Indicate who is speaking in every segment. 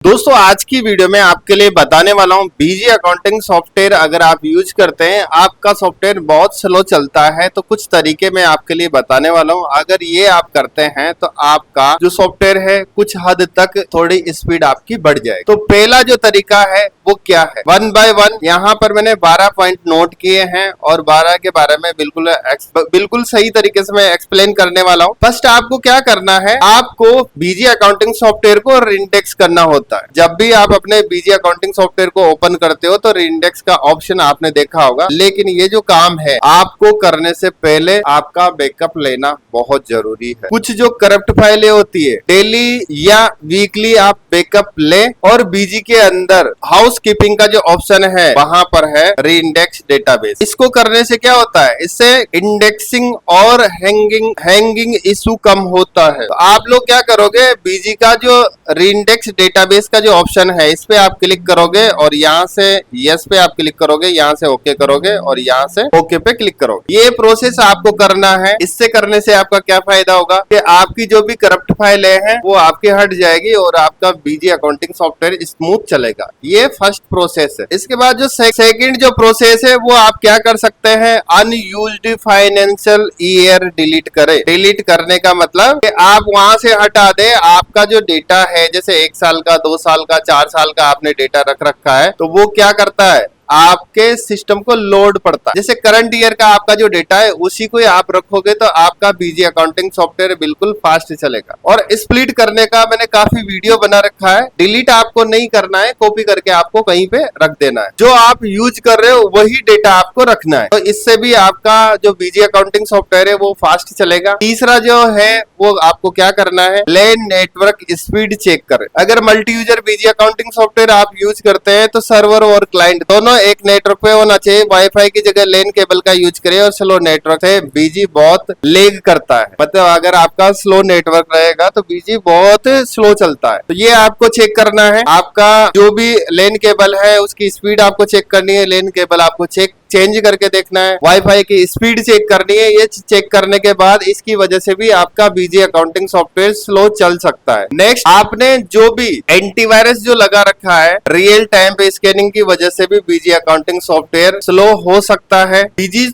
Speaker 1: दोस्तों आज की वीडियो में आपके लिए बताने वाला हूं बीजी अकाउंटिंग सॉफ्टवेयर अगर आप यूज करते हैं आपका सॉफ्टवेयर बहुत स्लो चलता है तो कुछ तरीके मैं आपके लिए बताने वाला हूं। अगर ये आप करते हैं तो आपका जो सॉफ्टवेयर है कुछ हद तक थोड़ी स्पीड आपकी बढ़ जाएगी। तो पहला जो तरीका है वो क्या है, वन बाय वन यहाँ पर मैंने 12 पॉइंट नोट किए हैं और 12 के बारे में बिल्कुल सही तरीके से मैं एक्सप्लेन करने वाला हूँ। फर्स्ट आपको क्या करना है, आपको बीजी अकाउंटिंग सॉफ्टवेयर को रिंडेक्स करना होता है। जब भी आप अपने बीजी अकाउंटिंग सॉफ्टवेयर को ओपन करते हो तो रिंडेक्स का ऑप्शन आपने देखा होगा, लेकिन ये जो काम है आपको करने से पहले आपका बैकअप लेना बहुत जरूरी है। कुछ जो करप्ट फाइलें होती है डेली या वीकली आप बैकअप ले और बीजी के अंदर हाउसकीपिंग का जो ऑप्शन है वहां पर है रीइंडेक्स डेटाबेस। इसको करने से क्या होता है, इससे इंडेक्सिंग और हैंगिंग इशू कम होता है। तो आप लोग क्या करोगे, बीजी का जो रीइंडेक्स डेटाबेस का जो ऑप्शन है इस पे आप क्लिक करोगे और यहाँ से यस पे आप क्लिक करोगे, यहाँ से ओके करोगे और यहाँ से ओके पे क्लिक करोगे। ये प्रोसेस आपको करना है। इससे करने से आपका क्या फायदा होगा कि आपकी जो भी करप्ट फाइलें हैं वो आपकी हट जाएगी और आपका बीजी अकाउंटिंग सॉफ्टवेयर स्मूथ चलेगा। ये फर्स्ट प्रोसेस है। इसके बाद जो सेकंड जो प्रोसेस है वो आप क्या कर सकते हैं, अनयूज्ड फाइनेंशियल ईयर डिलीट करें। डिलीट करने का मतलब कि आप वहां से हटा दे आपका जो डेटा है, जैसे 1 साल का, 2 साल का, 4 साल का आपने डेटा रख रखा है तो वो क्या करता है, आपके सिस्टम को लोड पड़ता है। जैसे करंट ईयर का आपका जो डेटा है उसी को आप रखोगे तो आपका बीजी अकाउंटिंग सॉफ्टवेयर बिल्कुल फास्ट चलेगा। और स्प्लिट करने का मैंने काफी वीडियो बना रखा है। डिलीट आपको नहीं करना है, कॉपी करके आपको कहीं पे रख देना है। जो आप यूज कर रहे हो वही डेटा आपको रखना है, तो इससे भी आपका जो बीजी अकाउंटिंग सॉफ्टवेयर है वो फास्ट चलेगा। तीसरा जो है वो आपको क्या करना है, लेन नेटवर्क स्पीड चेक करें। अगर मल्टी यूजर बीजी अकाउंटिंग सॉफ्टवेयर आप यूज करते हैं तो सर्वर और क्लाइंट दोनों एक नेटवर्क पे होना चाहिए। वाईफाई की जगह लेन केबल का यूज करें और स्लो नेटवर्क है बीजी बहुत लेग करता है। मतलब अगर आपका स्लो नेटवर्क रहेगा तो बीजी बहुत स्लो चलता है। तो ये आपको चेक करना है। आपका जो भी लेन केबल है उसकी स्पीड आपको चेक करनी है। लेन केबल आपको चेंज करके देखना है। वाईफाई की स्पीड चेक करनी है। ये चेक करने के बाद इसकी वजह से भी आपका बीजी अकाउंटिंग सॉफ्टवेयर स्लो चल सकता है। नेक्स्ट, आपने जो भी एंटीवायरस जो लगा रखा है रियल टाइम पे स्कैनिंग की वजह से भी बीजी अकाउंटिंग सॉफ्टवेयर स्लो हो सकता है। बीजी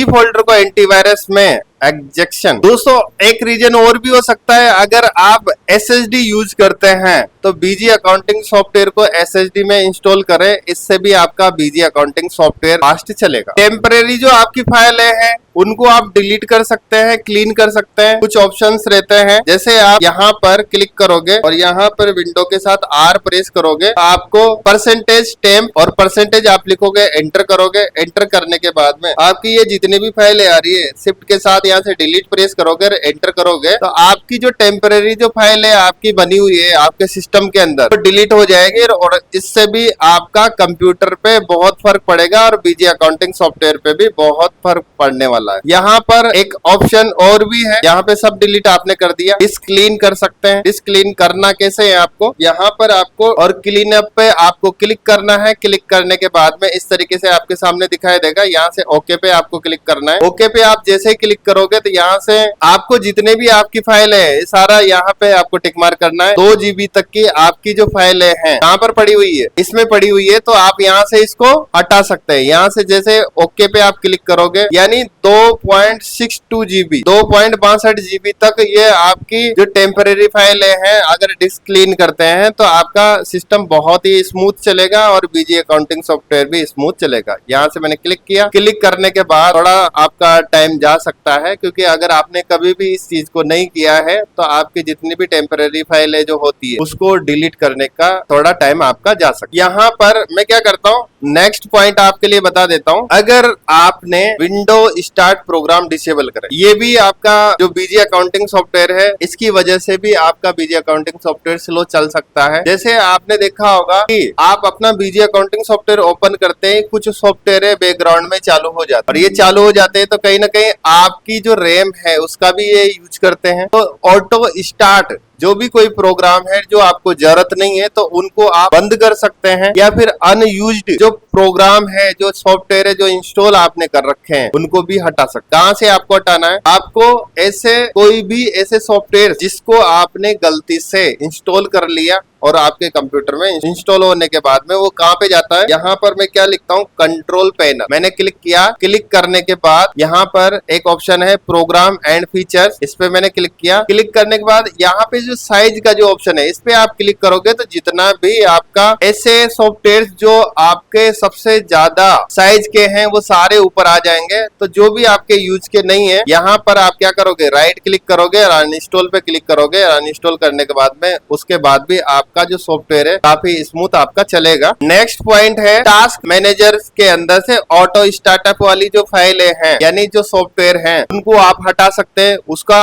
Speaker 1: फोल्डर को एंटीवायरस में एग्जेक्शन। दोस्तों एक रीजन और भी हो सकता है, अगर आप SSD यूज करते हैं तो बीजी अकाउंटिंग सॉफ्टवेयर को SSD में इंस्टॉल करें। इससे भी आपका बीजी अकाउंटिंग सॉफ्टवेयर फास्ट चलेगा। टेम्परेरी जो आपकी फाइलें हैं उनको आप डिलीट कर सकते हैं, क्लीन कर सकते हैं। कुछ ऑप्शंस रहते हैं, जैसे आप यहाँ पर क्लिक करोगे और यहाँ पर विंडो के साथ R प्रेस करोगे तो आपको परसेंटेज टेम्प और परसेंटेज आप लिखोगे, एंटर करोगे। एंटर करने के बाद में आपकी ये जितनी भी फाइलें आ रही है शिफ्ट के साथ यहाँ से डिलीट प्रेस करोगे, एंटर करोगे तो आपकी जो टेम्परेरी जो फाइल है आपकी बनी हुई है आपके सिस्टम के अंदर तो डिलीट हो जाएगी और इससे भी आपका कंप्यूटर पे बहुत फर्क पड़ेगा और बीजी अकाउंटिंग सॉफ्टवेयर पे भी बहुत फर्क पड़ने वाला है। यहाँ पर एक ऑप्शन और भी है, यहाँ पे सब डिलीट आपने कर दिया, डिस्क क्लीन कर सकते हैं। डिस्क क्लीन करना कैसे है, आपको यहाँ पर आपको और क्लीन अप पे आपको क्लिक करना है। क्लिक करने के बाद में इस तरीके से आपके सामने दिखाई देगा। यहाँ से ओके पे आपको क्लिक करना है। ओके पे आप जैसे ही क्लिक करोगे तो यहाँ से आपको जितने भी आपकी फाइल है सारा यहाँ पे आपको टिक मार्क करना है। 2 GB तक की आपकी जो फाइलें हैं यहाँ पर पड़ी हुई है, इसमें पड़ी हुई है तो आप यहाँ से इसको हटा सकते हैं। यहाँ से जैसे ओके पे आप क्लिक करोगे यानी 2.62 GB 2.62 GB तक ये आपकी जो टेम्परेरी फाइलें हैं अगर डिस्क क्लीन करते हैं तो आपका सिस्टम बहुत ही स्मूथ चलेगा और बीजी अकाउंटिंग सॉफ्टवेयर भी स्मूथ चलेगा। यहाँ से मैंने क्लिक किया। क्लिक करने के बाद थोड़ा आपका टाइम जा सकता है, क्योंकि अगर आपने कभी भी इस चीज को नहीं किया है तो आपकी जितनी भी टेम्परेरी फाइलें जो होती है उसको डिलीट करने का थोड़ा टाइम आपका जा सकता है। यहाँ पर मैं क्या करता हूँ, नेक्स्ट पॉइंट आपके लिए बता देता हूँ। अगर आपने विंडो स्टार्ट प्रोग्राम डिसेबल करें, ये भी आपका जो बीजी अकाउंटिंग सॉफ्टवेयर है इसकी वजह से भी आपका बीजी अकाउंटिंग सॉफ्टवेयर स्लो चल सकता है। जैसे आपने देखा होगा कि आप अपना बीजी अकाउंटिंग सॉफ्टवेयर ओपन करते हैं, कुछ सॉफ्टवेयर है बैकग्राउंड में चालू हो जाता है और ये चालू हो जाते हैं तो कहीं ना कहीं आपकी जो रैम है उसका भी ये यूज करते हैं। तो ऑटो स्टार्ट जो भी कोई प्रोग्राम है जो आपको जरूरत नहीं है तो उनको आप बंद कर सकते हैं, या फिर अनयूज्ड जो प्रोग्राम है, जो सॉफ्टवेयर है, जो इंस्टॉल आपने कर रखे हैं उनको भी हटा सकते। कहां से आपको हटाना है, आपको ऐसे कोई भी ऐसे सॉफ्टवेयर जिसको आपने गलती से इंस्टॉल कर लिया और आपके कंप्यूटर में इंस्टॉल होने के बाद में वो कहाँ पे जाता है, यहाँ पर मैं क्या लिखता हूँ, कंट्रोल पैनल। मैंने क्लिक किया, क्लिक करने के बाद यहाँ पर एक ऑप्शन है प्रोग्राम एंड फीचर्स, इस पे मैंने क्लिक किया। क्लिक करने के बाद यहाँ पे जो साइज का जो ऑप्शन है, इस पे आप क्लिक करोगे तो जितना भी आपका ऐसे सॉफ्टवेयर जो आपके सबसे ज्यादा साइज के हैं वो सारे ऊपर आ जाएंगे। तो जो भी आपके यूज के नहीं है, यहाँ पर आप क्या करोगे, राइट क्लिक करोगे और अनइंस्टॉल पे क्लिक करोगे। अनइंस्टॉल करने के बाद में उसके बाद भी आपका जो सॉफ्टवेयर है काफी स्मूथ आपका चलेगा। नेक्स्ट पॉइंट है टास्क मैनेजर के अंदर से ऑटो स्टार्टअप वाली जो फाइलें हैं, यानी जो सॉफ्टवेयर हैं, उनको आप हटा सकते हैं। उसको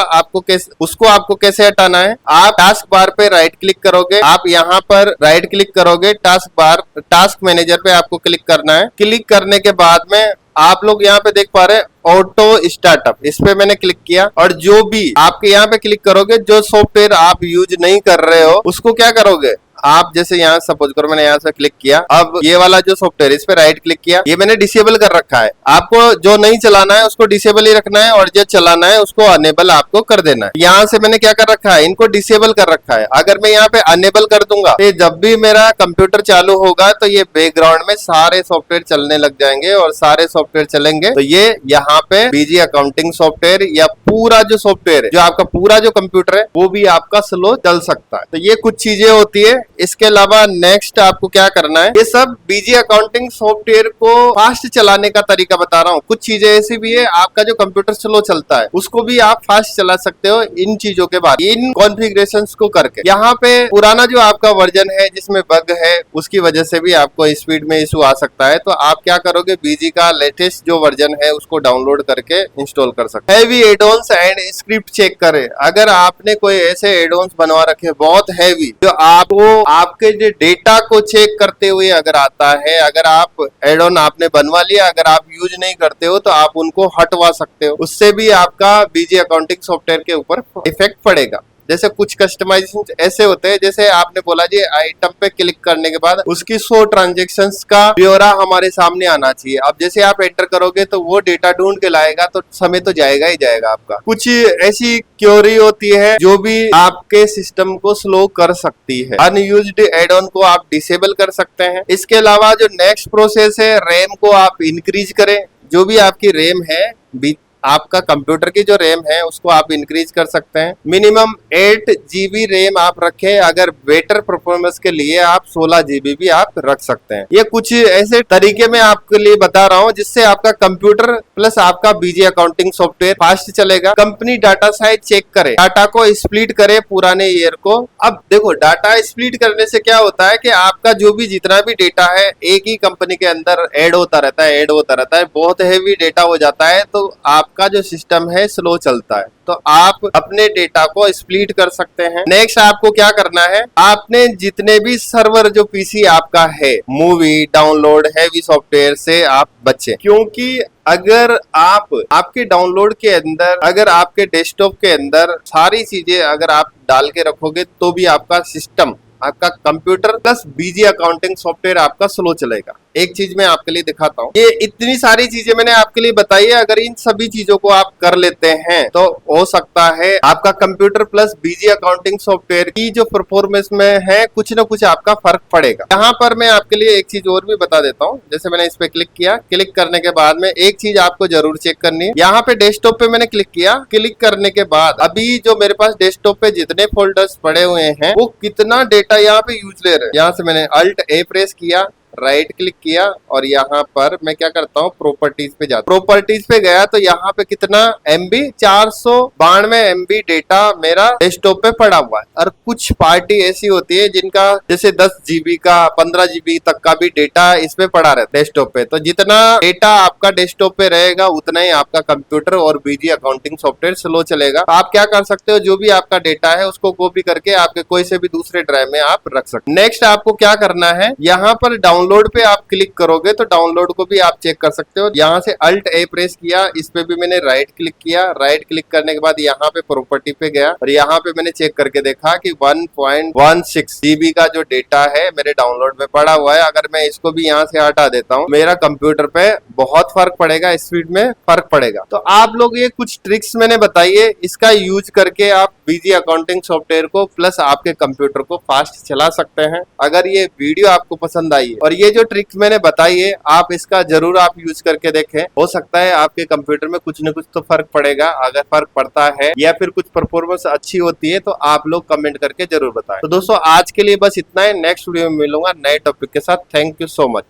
Speaker 1: आपको कैसे हटाना है, आप टास्क बार पे राइट क्लिक करोगे, आप यहाँ पर राइट क्लिक करोगे, टास्क मैनेजर पे आपको क्लिक करना है। क्लिक करने के बाद में आप लोग यहाँ पे देख पा रहे हैं ऑटो स्टार्टअप, इस पे मैंने क्लिक किया और जो भी आपके यहाँ पे क्लिक करोगे, जो सॉफ्टवेयर आप यूज नहीं कर रहे हो उसको क्या करोगे, आप जैसे यहाँ सपोज करो मैंने यहाँ से क्लिक किया, अब ये वाला जो सॉफ्टवेयर इस पे राइट क्लिक किया, ये मैंने डिसेबल कर रखा है। आपको जो नहीं चलाना है उसको डिसेबल ही रखना है और जो चलाना है उसको अनेबल आपको कर देना है। यहाँ से मैंने क्या कर रखा है, इनको डिसेबल कर रखा है। अगर मैं यहाँ पे अनेबल कर दूंगा तो जब भी मेरा कंप्यूटर चालू होगा तो ये बैकग्राउंड में सारे सॉफ्टवेयर चलने लग जाएंगे और सारे सॉफ्टवेयर चलेंगे। तो ये यहाँ पे बीजी अकाउंटिंग सॉफ्टवेयर या पूरा जो सॉफ्टवेयर है, जो आपका पूरा जो कंप्यूटर है वो भी आपका स्लो चल सकता है। तो ये कुछ चीजें होती है। इसके अलावा नेक्स्ट आपको क्या करना है, ये सब बीजी अकाउंटिंग सॉफ्टवेयर को फास्ट चलाने का तरीका बता रहा हूँ। कुछ चीजें ऐसी भी है, आपका जो कंप्यूटर स्लो चलता है उसको भी आप फास्ट चला सकते हो इन चीजों के बाद, इन कॉन्फ़िगरेशंस को करके। यहाँ पे पुराना जो आपका वर्जन है जिसमें बग है उसकी वजह से भी आपको स्पीड में इशू आ सकता है। तो आप क्या करोगे, बीजी का लेटेस्ट जो वर्जन है उसको डाउनलोड करके इंस्टॉल कर सकते हैं। Heavy addons and script check करें। अगर आपने कोई ऐसे एडॉन्स बनवा रखे बहुत हैवी, जो आपको आपके जो डेटा को चेक करते हुए अगर आता है, अगर आप एड ऑन आपने बनवा लिया, अगर आप यूज नहीं करते हो तो आप उनको हटवा सकते हो। उससे भी आपका बीजी अकाउंटिंग सॉफ्टवेयर के ऊपर इफेक्ट पड़ेगा। जैसे कुछ कस्टमाइजेशन ऐसे होते हैं, जैसे आपने बोला जी आइटम पे क्लिक करने के बाद उसकी 100 ट्रांजैक्शंस का ब्यौरा हमारे सामने आना चाहिए। अब जैसे आप एंटर करोगे तो वो डेटा ढूंढ के लाएगा, तो समय तो जाएगा ही जाएगा आपका। कुछ ऐसी क्वेरी होती है जो भी आपके सिस्टम को स्लो कर सकती है। अनयूज्ड एड ऑन को आप डिसेबल कर सकते हैं। इसके अलावा जो नेक्स्ट प्रोसेस है, रैम को आप इंक्रीज करें। जो भी आपकी रैम है, आपका कंप्यूटर की जो रैम है उसको आप इंक्रीज कर सकते हैं। मिनिमम 8 GB रैम आप रखें। अगर बेटर परफॉर्मेंस के लिए आप 16 GB भी आप रख सकते हैं। ये कुछ ऐसे तरीके मैं आपके लिए बता रहा हूं जिससे आपका कंप्यूटर प्लस आपका बीजी अकाउंटिंग सॉफ्टवेयर फास्ट चलेगा। कंपनी डाटा साइज चेक करे, डाटा को स्प्लिट करे पुराने ईयर को। अब देखो, डाटा स्प्लिट करने से क्या होता है कि आपका जो भी जितना भी डेटा है एक ही कंपनी के अंदर ऐड होता रहता है, बहुत हैवी डेटा हो जाता है, तो आपका जो सिस्टम है स्लो चलता है। तो आप अपने डेटा को स्प्लिट कर सकते हैं। नेक्स्ट आपको क्या करना है, आपने जितने भी सर्वर जो पीसी आपका है, मूवी डाउनलोड हैवी सॉफ्टवेयर से आप बचें। क्योंकि अगर आपके डाउनलोड के अंदर, अगर आपके डेस्कटॉप के अंदर सारी चीजें अगर आप डाल के रखोगे तो भी आपका सिस्टम, आपका कंप्यूटर प्लस बीजी अकाउंटिंग सॉफ्टवेयर आपका स्लो चलेगा। एक चीज मैं आपके लिए दिखाता हूँ। ये इतनी सारी चीजें मैंने आपके लिए बताई है, अगर इन सभी चीजों को आप कर लेते हैं तो हो सकता है आपका कंप्यूटर प्लस बीजी अकाउंटिंग सॉफ्टवेयर की जो परफॉर्मेंस में है कुछ ना कुछ आपका फर्क पड़ेगा। यहाँ पर मैं आपके लिए एक चीज और भी बता देता हूँ। जैसे मैंने इस पे क्लिक किया, क्लिक करने के बाद में एक चीज आपको जरूर चेक करनी है। यहाँ पे डेस्कटॉप पे मैंने क्लिक किया, क्लिक करने के बाद अभी जो मेरे पास डेस्कटॉप पे जितने फोल्डर्स पड़े हुए हैं वो कितना डेटा यहाँ पे यूज ले रहे हैं। यहाँ से मैंने Alt A प्रेस किया, राइट क्लिक किया और यहाँ पर मैं क्या करता हूँ, प्रॉपर्टीज पे जाता हूँ। प्रॉपर्टीज पे गया तो यहाँ पे कितना MB 492 MB डेटा मेरा डेस्कटॉप पे पड़ा हुआ है। और कुछ पार्टी ऐसी होती है जिनका जैसे 10 GB का 15 GB तक का भी डेटा इसमें पड़ा रहता है डेस्कटॉप पे। तो जितना डेटा आपका डेस्कटॉप पे रहेगा उतना ही आपका कंप्यूटर और बीजी अकाउंटिंग सॉफ्टवेयर स्लो चलेगा। तो आप क्या कर सकते हो, जो भी आपका डेटा है उसको कॉपी करके आपके कोई से भी दूसरे ड्राइव में आप रख सकते हो। नेक्स्ट आपको क्या करना है, यहाँ पर डाउनलोड डाउनलोड पे आप क्लिक करोगे तो डाउनलोड को भी आप चेक कर सकते हो। यहाँ से अल्ट ए प्रेस किया, इस पे भी मैंने राइट क्लिक किया, राइट क्लिक करने के बाद यहाँ पे प्रॉपर्टी पे गया और यहाँ पे मैंने चेक करके देखा कि 1.16 जीबी का जो डेटा है मेरे डाउनलोड में पड़ा हुआ है। अगर मैं इसको भी यहाँ से हटा देता हूँ, मेरा कंप्यूटर पे बहुत फर्क पड़ेगा, स्पीड में फर्क पड़ेगा। तो आप लोग ये कुछ ट्रिक्स मैंने बताई है, इसका यूज करके आप बीजी अकाउंटिंग सॉफ्टवेयर को प्लस आपके कंप्यूटर को फास्ट चला सकते हैं। अगर ये वीडियो आपको पसंद आई है और ये जो ट्रिक्स मैंने बताई है आप इसका जरूर आप यूज करके देखें, हो सकता है आपके कंप्यूटर में कुछ न कुछ तो फर्क पड़ेगा। अगर फर्क पड़ता है या फिर कुछ परफॉर्मेंस अच्छी होती है तो आप लोग कमेंट करके जरूर बताएं। तो दोस्तों आज के लिए बस इतना है, नेक्स्ट वीडियो में मिलूंगा नए टॉपिक के साथ। Thank you so much.